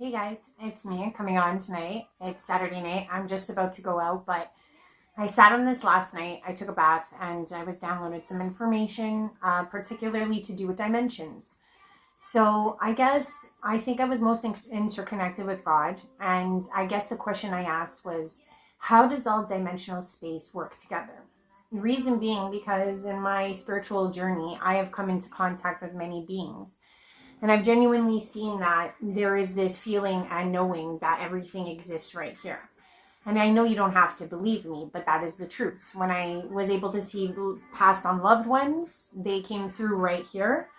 Hey guys, it's me coming on tonight. It's Saturday night. I'm just about to go out, but I sat on this last night. I took a bath and I was downloaded some information, particularly to do with dimensions. So I think I was most interconnected with God. And I guess the question I asked was, how does all dimensional space work together? The reason being because in my spiritual journey, I have come into contact with many beings. And I've genuinely seen that there is this feeling and knowing that everything exists right here. And I know you don't have to believe me, but that is the truth. When I was able to see passed on loved ones, they came through right here.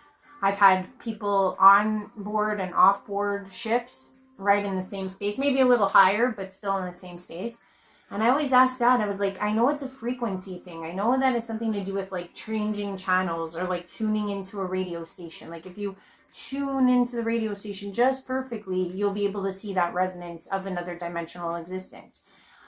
I've had people on board and off board ships right in the same space, maybe a little higher, but still in the same space. And I always asked Dad, I was like, I know it's a frequency thing. I know that it's something to do with like changing channels or like tuning into a radio station. Like if you tune into the radio station just perfectly, you'll be able to see that resonance of another dimensional existence.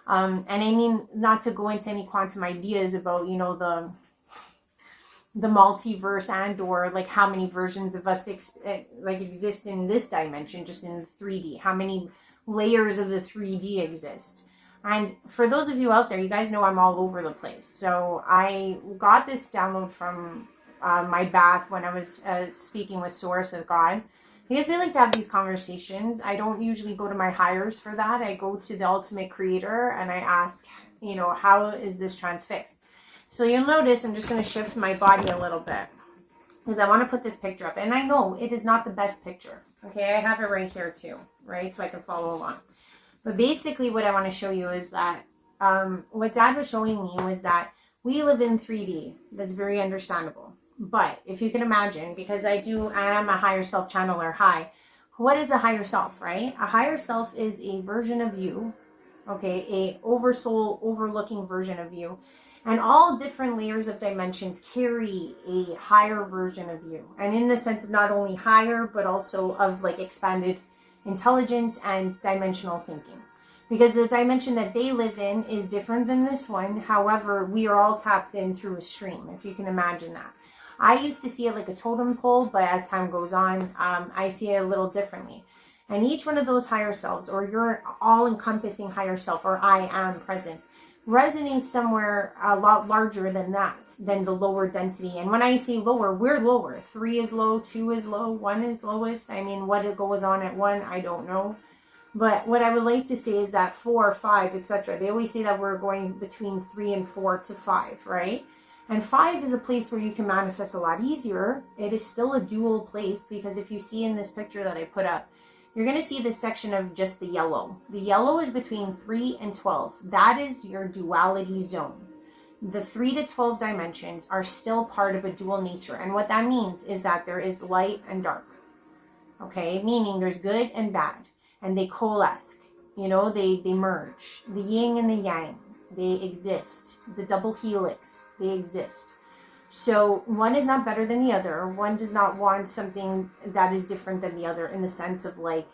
And I mean, not to go into any quantum ideas about, the multiverse and or like how many versions of us exist in this dimension, just in the 3D, how many layers of the 3D exist. And for those of you out there, you guys know I'm all over the place. So I got this download from my bath when I was speaking with Source, with God. Because we like to have these conversations. I don't usually go to my higher for that. I go to the ultimate creator and I ask, how is this transfixed? So you'll notice I'm just going to shift my body a little bit because I want to put this picture up. And I know it is not the best picture. Okay, I have it right here too, right? So I can follow along. But basically what I want to show you is that what Dad was showing me was that we live in 3D. That's very understandable. But if you can imagine, because I am a higher self channeler, what is a higher self, right? A higher self is a version of you, okay, a oversoul, overlooking version of you. And all different layers of dimensions carry a higher version of you. And in the sense of not only higher, but also of like expanded intelligence and dimensional thinking. Because the dimension that they live in is different than this one. However, we are all tapped in through a stream, if you can imagine that. I used to see it like a totem pole, but as time goes on, I see it a little differently. And each one of those higher selves, or your all-encompassing higher self, or I am presence, resonates somewhere a lot larger than that, than the lower density. And when I say lower, we're lower. 3 is low, 2 is low, 1 is lowest. I mean, what it goes on at 1, I don't know. But what I would like to say is that 4, 5, etc. They always say that we're going between 3 and 4 to 5, right? And 5 is a place where you can manifest a lot easier. It is still a dual place because if you see in this picture that I put up, you're going to see this section of just the yellow. The yellow is between 3 and 12. That is your duality zone. The 3 to 12 dimensions are still part of a dual nature. And what that means is that there is light and dark. Okay, meaning there's good and bad. And they coalesce. They merge. The yin and the yang, they exist. The double helix, they exist. So one is not better than the other. One does not want something that is different than the other in the sense of like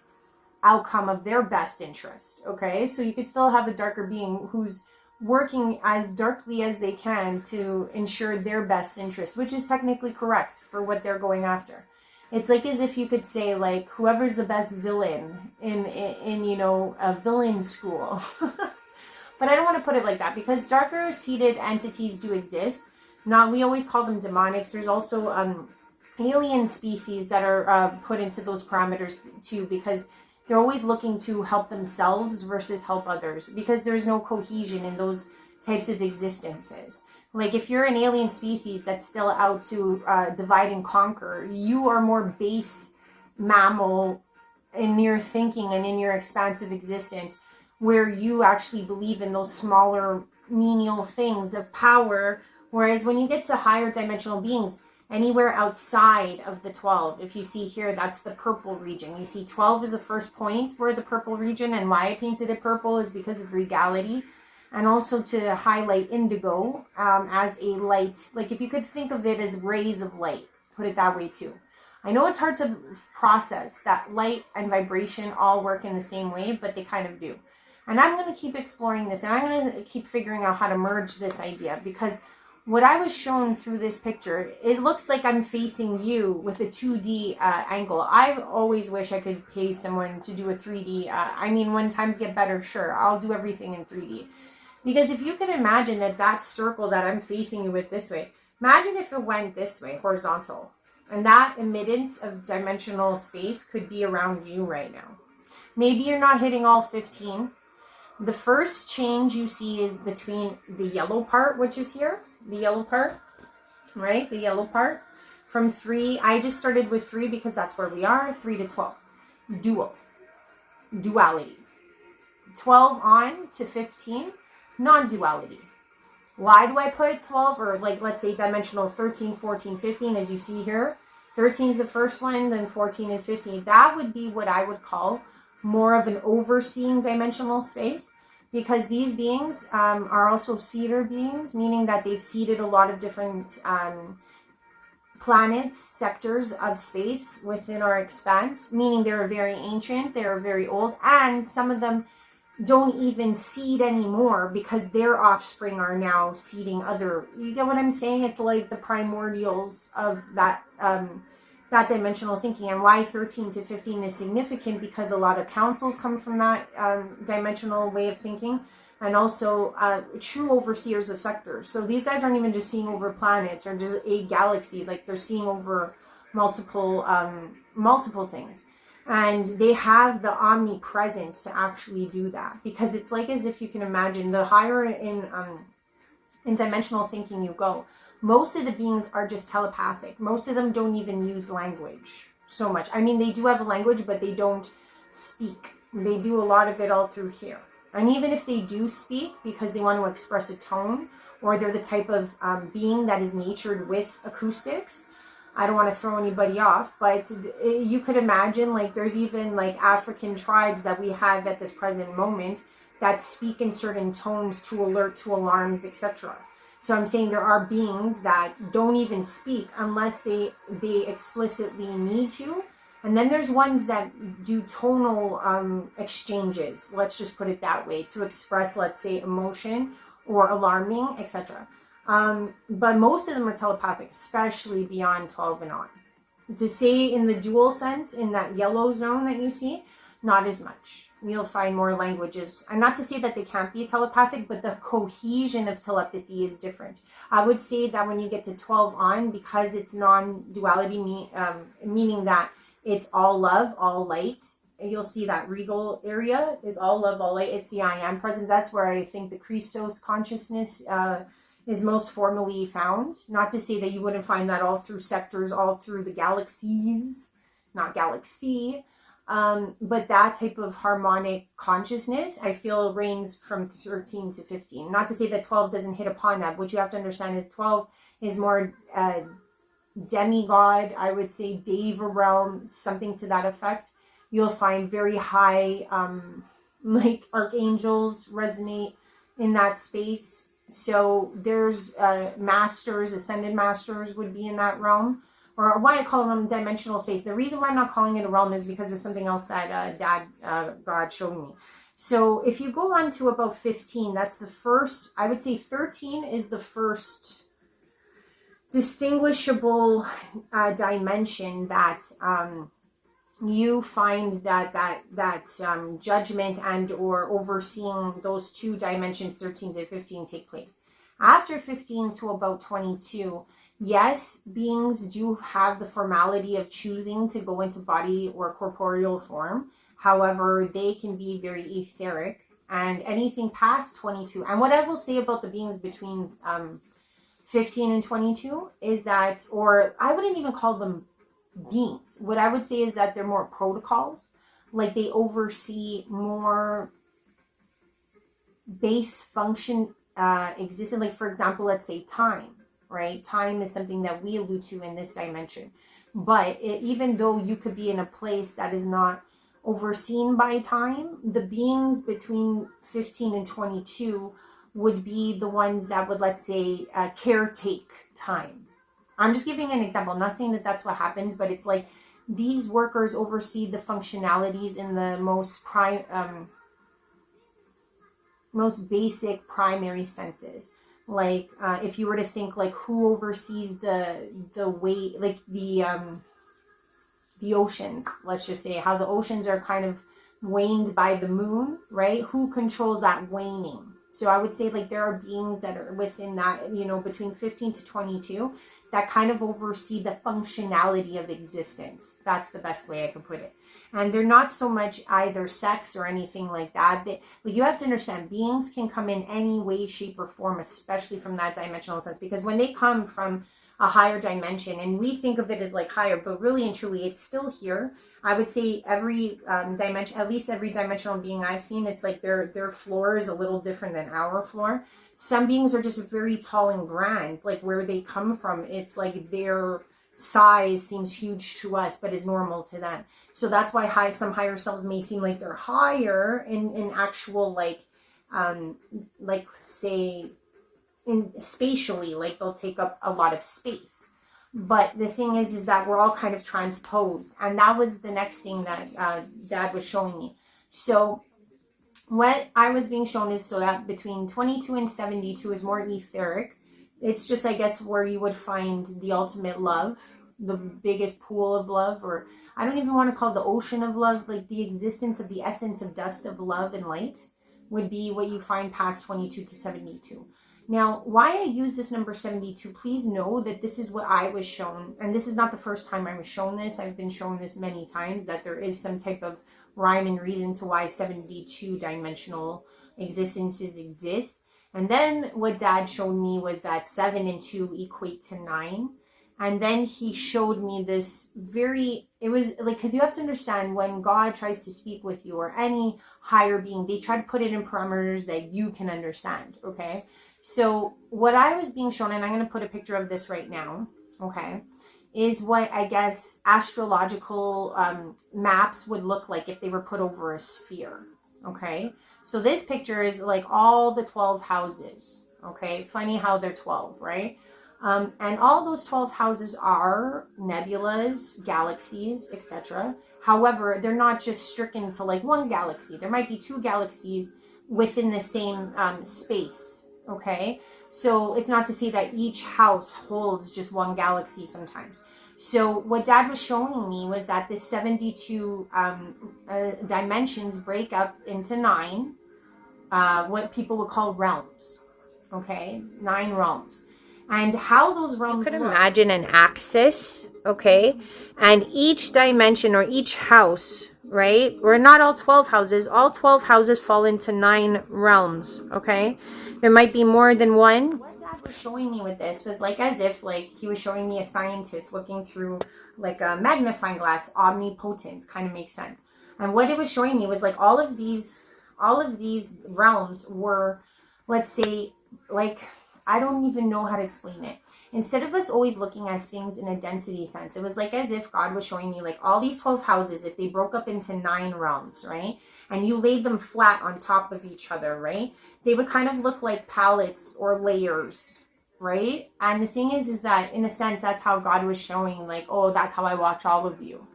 outcome of their best interest. Okay, so you could still have a darker being who's working as darkly as they can to ensure their best interest, which is technically correct for what they're going after. It's like as if you could say like whoever's the best villain in a villain school. But I don't want to put it like that because darker seated entities do exist. We always call them demonics. There's also alien species that are put into those parameters too because they're always looking to help themselves versus help others because there's no cohesion in those types of existences. Like if you're an alien species that's still out to divide and conquer, you are more base mammal in your thinking and in your expansive existence where you actually believe in those smaller menial things of power. Whereas when you get to higher dimensional beings, anywhere outside of the 12, if you see here, that's the purple region. You see 12 is the first point where the purple region, and why I painted it purple is because of regality. And also to highlight indigo as a light. Like if you could think of it as rays of light, put it that way too. I know it's hard to process that light and vibration all work in the same way, but they kind of do. And I'm going to keep exploring this and I'm going to keep figuring out how to merge this idea because what I was shown through this picture, it looks like I'm facing you with a 2D angle. I always wish I could pay someone to do a 3D. I mean, when times get better, sure, I'll do everything in 3D. Because if you can imagine that circle that I'm facing you with this way, imagine if it went this way, horizontal. And that emittance of dimensional space could be around you right now. Maybe you're not hitting all 15. The first change you see is between the yellow part, which is here, the yellow part, right? The yellow part. From 3, I just started with 3 because that's where we are, 3 to 12. Duality. 12 on to 15, non-duality. Why do I put 12, or like, let's say dimensional 13, 14, 15, as you see here? 13 is the first one, then 14 and 15. That would be what I would call more of an overseeing dimensional space, because these beings are also seeder beings, meaning that they've seeded a lot of different planets, sectors of space within our expanse, meaning they're very ancient, they're very old, and some of them don't even seed anymore because their offspring are now seeding other, you get what I'm saying? It's like the primordials of that that dimensional thinking. And why 13 to 15 is significant, because a lot of councils come from that dimensional way of thinking, and also true overseers of sectors. So these guys aren't even just seeing over planets or just a galaxy, like they're seeing over multiple things. And they have the omnipresence to actually do that, because it's like, as if you can imagine, the higher in dimensional thinking you go, most of the beings are just telepathic. Most of them don't even use language so much. I mean, they do have a language, but they don't speak. They do a lot of it all through here. And even if they do speak because they want to express a tone, or they're the type of being that is natured with acoustics, I don't want to throw anybody off, but you could imagine, like, there's even like African tribes that we have at this present moment that speak in certain tones to alert to alarms, etc. So I'm saying there are beings that don't even speak unless they explicitly need to. And then there's ones that do tonal exchanges, let's just put it that way, to express, let's say, emotion or alarming, etc. But most of them are telepathic, especially beyond 12 and on. To say in the dual sense, in that yellow zone that you see, not as much. You'll find more languages. And not to say that they can't be telepathic, but the cohesion of telepathy is different. I would say that when you get to 12 on, because it's non-duality, meaning that it's all love, all light, you'll see that regal area is all love, all light. It's the I am present. That's where I think the Christos consciousness is most formally found. Not to say that you wouldn't find that all through sectors, all through the galaxies, not galaxy, but that type of harmonic consciousness, I feel, reigns from 13 to 15. Not to say that 12 doesn't hit upon that. What you have to understand is 12 is more demigod, I would say Deva realm, something to that effect. You'll find very high, like archangels resonate in that space. So there's masters, ascended masters would be in that realm, or why I call them dimensional space. The reason why I'm not calling it a realm is because of something else that God showed me. So if you go on to about 15, that's the first, I would say 13 is the first distinguishable dimension that you find that judgment and or overseeing those two dimensions, 13 to 15, take place. After 15 to about 22, yes, beings do have the formality of choosing to go into body or corporeal form. However, they can be very etheric, and anything past 22. And what I will say about the beings between 15 and 22 is that, or I wouldn't even call them beings. What I would say is that they're more protocols, like they oversee more base function existence. Like, for example, let's say time, right? Time is something that we allude to in this dimension. But even though you could be in a place that is not overseen by time, the beings between 15 and 22 would be the ones that would, let's say, caretake time. I'm just giving an example. I'm not saying that that's what happens, but it's like these workers oversee the functionalities in the most basic primary senses. like if you were to think like who oversees the weight, like the oceans, let's just say how the oceans are kind of waned by the moon, right? Who controls that waning? So I would say like there are beings that are within that, you know, between 15 to 22 that kind of oversee the functionality of existence. That's the best way I could put it. And they're not so much either sex or anything like that. Like you have to understand, beings can come in any way, shape, or form, especially from that dimensional sense, because when they come from a higher dimension, and we think of it as like higher, but really and truly it's still here. I would say every dimension, at least every dimensional being I've seen, it's like their floor is a little different than our floor. Some beings are just very tall and grand, like where they come from, it's like their size seems huge to us but is normal to them. So that's why some higher selves may seem like they're higher in actual like say in spatially, like they'll take up a lot of space. But the thing is that we're all kind of transposed, and that was the next thing that Dad was showing me. So what I was being shown is so that between 22 and 72 is more etheric. It's just, I guess, where you would find the ultimate love, the biggest pool of love, or I don't even want to call it the ocean of love, like the existence of the essence of dust of love and light would be what you find past 22 to 72. Now, why I use this number 72, please know that this is what I was shown, and this is not the first time I was shown this. I've been shown this many times, that there is some type of rhyme and reason to why 72 dimensional existences exist. And then what Dad showed me was that 7 and 2 equate to 9. And then he showed me this it was like, because you have to understand, when God tries to speak with you or any higher being, they try to put it in parameters that you can understand, okay? So what I was being shown, and I'm going to put a picture of this right now, okay, is what I guess astrological maps would look like if they were put over a sphere, okay? So this picture is like all the 12 houses, okay? Funny how they're 12, right? And all those 12 houses are nebulas, galaxies, etc. However, they're not just stricken to like one galaxy. There might be 2 galaxies within the same space. Okay, so it's not to say that each house holds just one galaxy sometimes. So what Dad was showing me was that the 72 dimensions break up into 9, what people would call realms. Okay, 9 realms. And how those realms, you could imagine an axis, okay, and each dimension or each house, right, or not all 12 houses, all 12 houses fall into 9 realms, okay? There might be more than one. What Dad was showing me with this was like as if like he was showing me a scientist looking through like a magnifying glass, omnipotence, kind of makes sense. And what it was showing me was like all of these realms were, let's say, like, I don't even know how to explain it. Instead of us always looking at things in a density sense, it was like as if God was showing me like all these 12 houses, if they broke up into 9 realms, right? And you laid them flat on top of each other, right? They would kind of look like palettes or layers, right? And the thing is that in a sense, that's how God was showing like, oh, that's how I watch all of you.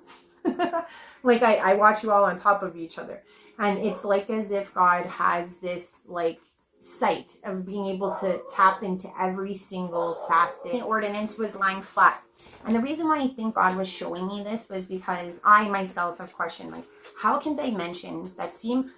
Like I watch you all on top of each other. And it's like as if God has this like sight of being able to tap into every single facet. The ordinance was lying flat. And the reason why I think God was showing me this was because I myself have questioned, like, how can dimensions that seem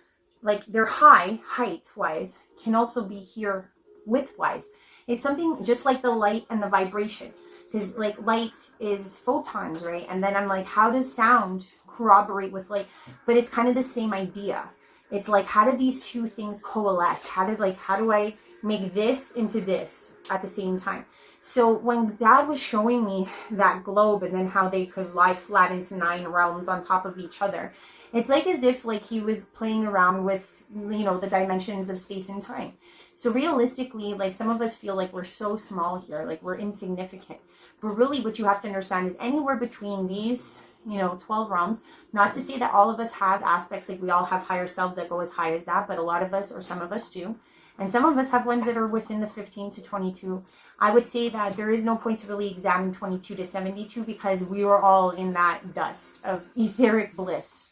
like they're height-wise, can also be here width-wise? It's something just like the light and the vibration. Because, like, light is photons, right? And then I'm like, how does sound corroborate with light? But it's kind of the same idea. It's like, how do these two things coalesce? How do I make this into this at the same time? So when Dad was showing me that globe and then how they could lie flat into 9 realms on top of each other, it's like as if like he was playing around with, you know, the dimensions of space and time. So realistically, like some of us feel like we're so small here, like we're insignificant. But really what you have to understand is anywhere between these, you know, 12 realms, not to say that all of us have aspects, like we all have higher selves that go as high as that, but a lot of us, or some of us do. And some of us have ones that are within the 15 to 22. I would say that there is no point to really examine 22 to 72 because we are all in that dust of etheric bliss.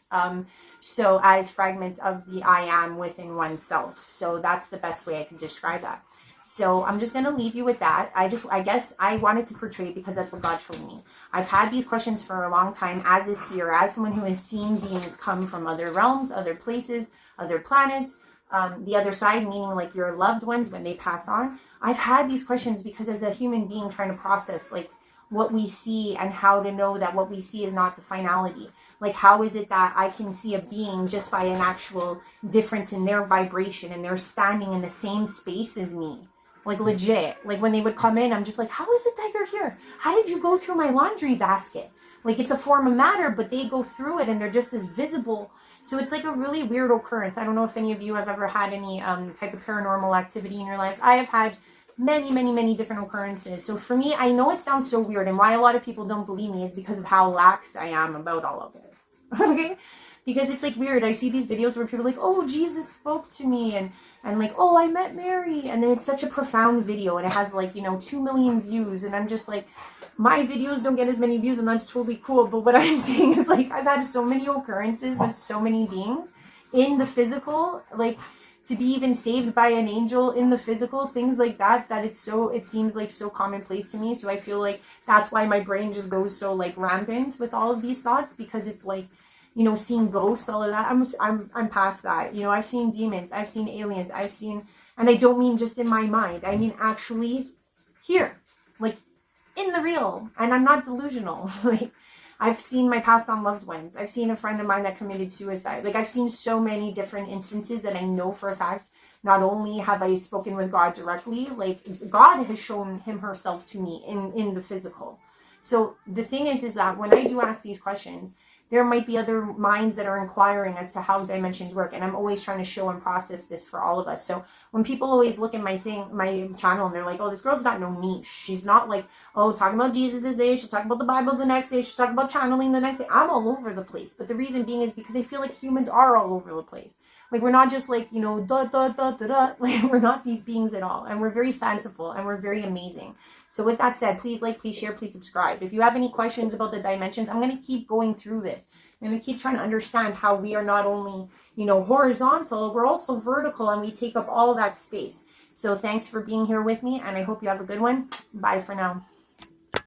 So as fragments of the I am within oneself. So that's the best way I can describe that. So I'm just going to leave you with that. I guess I wanted to portray it because that's what God showed me. I've had these questions for a long time as a seer, as someone who has seen beings come from other realms, other places, other planets, the other side, meaning like your loved ones when they pass on. I've had these questions because as a human being trying to process like what we see and how to know that what we see is not the finality. Like, how is it that I can see a being just by an actual difference in their vibration and they're standing in the same space as me? Like, legit. Like, when they would come in, I'm just like, how is it that you're here? How did you go through my laundry basket? Like, it's a form of matter, but they go through it and they're just as visible. So it's like a really weird occurrence. I don't know if any of you have ever had any type of paranormal activity in your lives. I have had many different occurrences. So for me, I know it sounds so weird, and why a lot of people don't believe me is because of how lax I am about all of it. Okay? Because it's like weird. I see these videos where people are like, oh, Jesus spoke to me, and like, oh, I met Mary, and then it's such a profound video, and it has like, 2 million views, and I'm just like, my videos don't get as many views, and that's totally cool. But what I'm saying is, like, I've had so many occurrences with so many beings in the physical, like, to be even saved by an angel in the physical, things like that, that it seems like so commonplace to me. So I feel like that's why my brain just goes so like rampant with all of these thoughts, because it's like, seeing ghosts, all of that. I'm past that. I've seen demons, I've seen aliens, and I don't mean just in my mind. I mean actually here, like in the real. And I'm not delusional. Like, I've seen my passed on loved ones. I've seen a friend of mine that committed suicide. Like, I've seen so many different instances that I know for a fact. Not only have I spoken with God directly, like God has shown him herself to me in the physical. So the thing is that when I do ask these questions, there might be other minds that are inquiring as to how dimensions work. And I'm always trying to show and process this for all of us. So when people always look at my channel, and they're like, oh, this girl's got no niche. She's not like, oh, talking about Jesus this day, she'll talk about the Bible the next day, she'll talk about channeling the next day. I'm all over the place. But the reason being is because I feel like humans are all over the place. Like, we're not just like, like, we're not these beings at all. And we're very fanciful and we're very amazing. So with that said, please like, please share, please subscribe. If you have any questions about the dimensions, I'm going to keep going through this. I'm going to keep trying to understand how we are not only, horizontal, we're also vertical, and we take up all that space. So thanks for being here with me, and I hope you have a good one. Bye for now.